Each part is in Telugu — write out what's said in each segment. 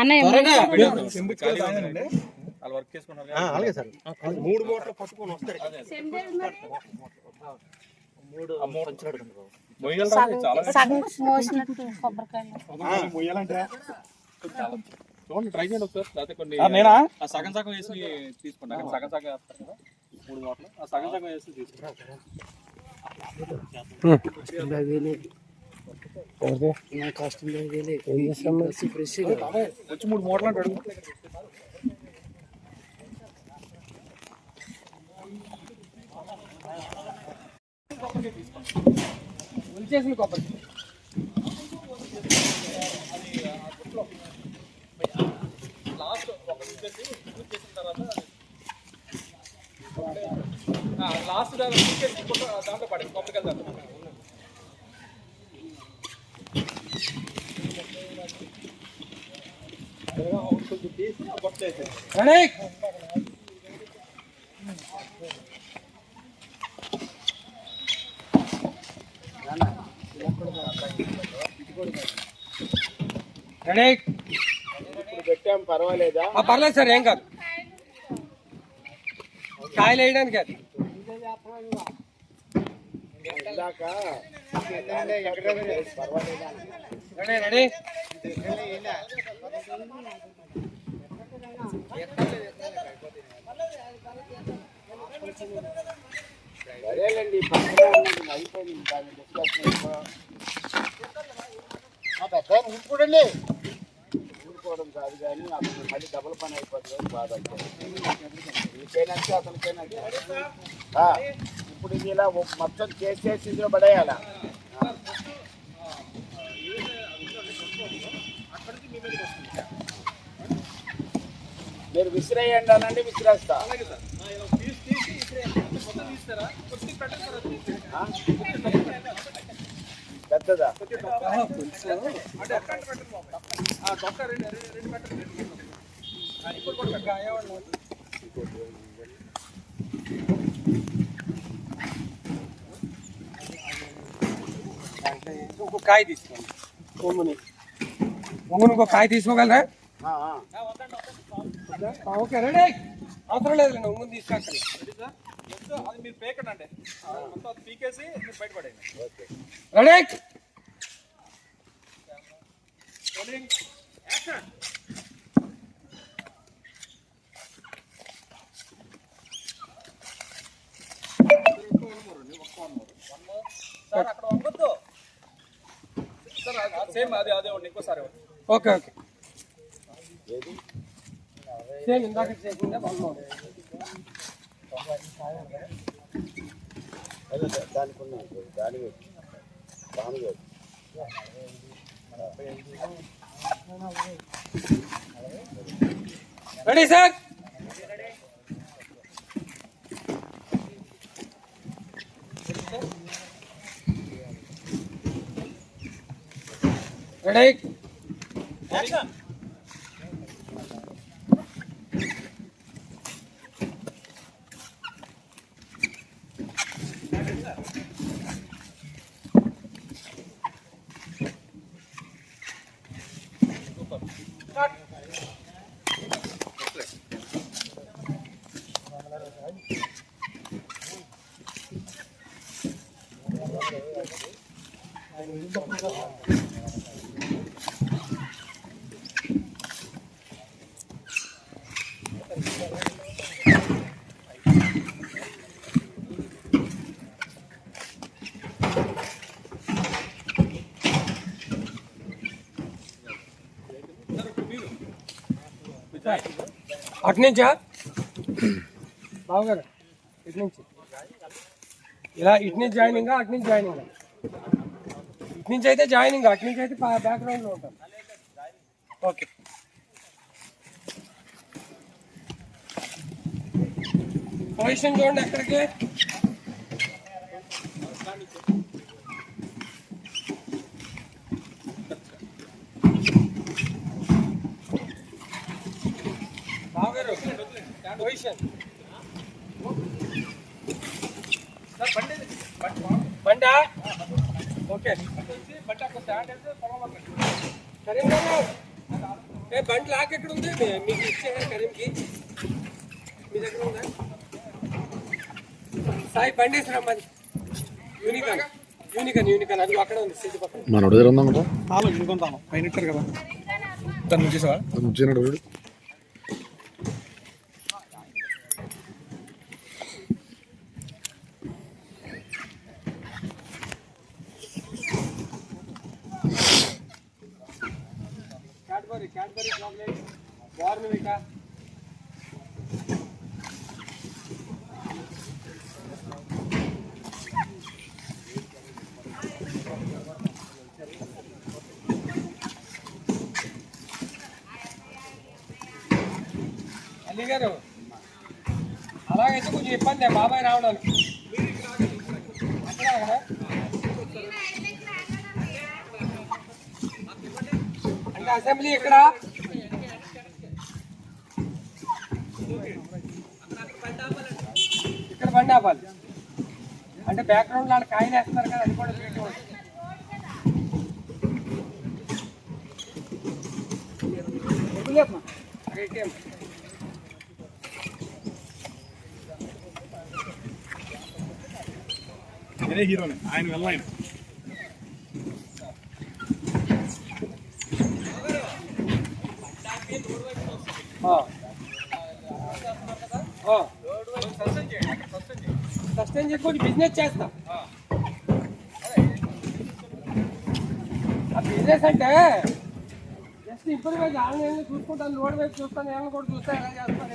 అన్నయ్య అలాగే సార్ 3 మూటలు పట్టుకొని వస్తారు. చూడండి, ట్రై చేయండి ఒకసారి. లేకపోతే కొన్ని సగం సగం వేసి తీసుకుంటాను. సగం సగం వేస్తారు కదా 3 మూటలు, ఆ సగం సగం వేసి తీసుకుంటాను. వచ్చి 3 మూటలు అంటాడు. చేసిన కొబ్బరి లాస్ట్ ఒక చేసి చేసిన తర్వాత లాస్ట్ దాంట్లో పడి కొబ్బరికి వెళ్తాను. పెట్టాం, పర్వాలేదా? పర్లేదు సార్, ఏం కాదు. కాయలు వేయడానికి అది రెడీ. సరేలేండి, అయిపోయింది. పెద్ద ఊరుకోడండి, ఊరుకోవడం కాదు కానీ అతను మళ్ళీ డబుల్ పని అయిపోతుంది. బాధ మీకేనంటే అతనికేనంటే. ఇప్పుడు ఇది ఇలా మొత్తం చేసేసి ఇందులో పడేయాలా? మీరు విసిరేయండి అనండి, విసిరేస్తా. పెద్దదా? ఇంకో కాయ తీసుకోండి. కొంగుని ఇంకో కాయ తీసుకోగలరా? Okay, ready. అవసరం లేదు, ఉంగుని తీసుకోవాలి. అది మీరు పేకండి అంటే మొత్తం పీకేసి మీరు బయటపడేయండి. రెడీ. సార్ అక్కడ వంగొద్దు సార్, సేమ్ అదే ఇంకోసారి. ఓకే ఓకే, సేమ్ ఇందాక చేసిందే. దానికి ఉన్నాయి, దానికి బాగా రెడీ సార్. రెడీ. అటు నుంచా బావగారు? ఇటు నుంచి ఇలా, ఇటు నుంచి జాయినింగ్, అటు నుంచి జాయినింగ్. ఇటు నుంచి అయితే జాయినింగ్, అటు నుంచి అయితే బ్యాక్గ్రౌండ్లో ఉంటాం. ఓకే, పొజిషన్ చూడండి. ఎక్కడికి? బావగారు పొజిషన్. బండా ఓకే. సరే బండి లాక్ ఎక్కడ ఉంది మీకు ఇచ్చారా కరీంకి మీ దగ్గర ఉందా సాయి బండి వేసి రమ్మని యూనికాన్ అది అక్కడ ఉంది సిటీ పక్కన మన దగ్గర ఉందా ఇంకొంటాను పైన ఇట్టారు కదా తను వచ్చేసావా వచ్చినాడు క్యాడ్బరీ చాక్లెట్ బార్మివికా అల్లి గారు అలాగైతే కొంచెం ఇబ్బంది బాబాయ్ రావడానికి అంటే అసెంబ్లీ ఇక్కడ బండి ఆపాలి అంటే బ్యాక్గ్రౌండ్ లో కాయలు వేస్తున్నారు కదా అది కూడా నేనే హీరోనే ఆయన వెళ్ళాయన సస్టైన్ చేసుకొని బిజినెస్ చేస్తా ఆ బిజినెస్ అంటే జస్ట్ ఇప్పుడు ఆన్లైన్లో చూసుకుంటాను రోడ్ వైపు చూస్తాను ఏమైనా కూడా చూస్తా ఎలా చేస్తాను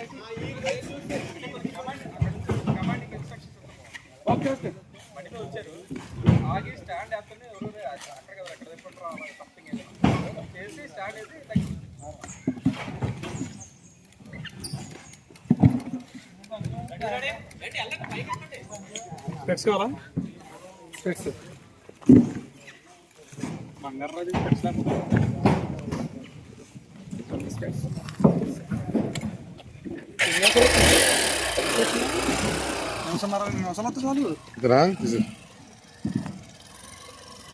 ఓకే ఓకే వచ్చారు ఆగి స్టాండ్ వేస్తూనే అక్కడ చేసి స్టాండ్ వేసి స్పెట్స్ కావాలా స్పెట్స్ బంగారు రాజు స్పెట్స్ నిమిషం 2 నిమిషాలు వస్తే చాలు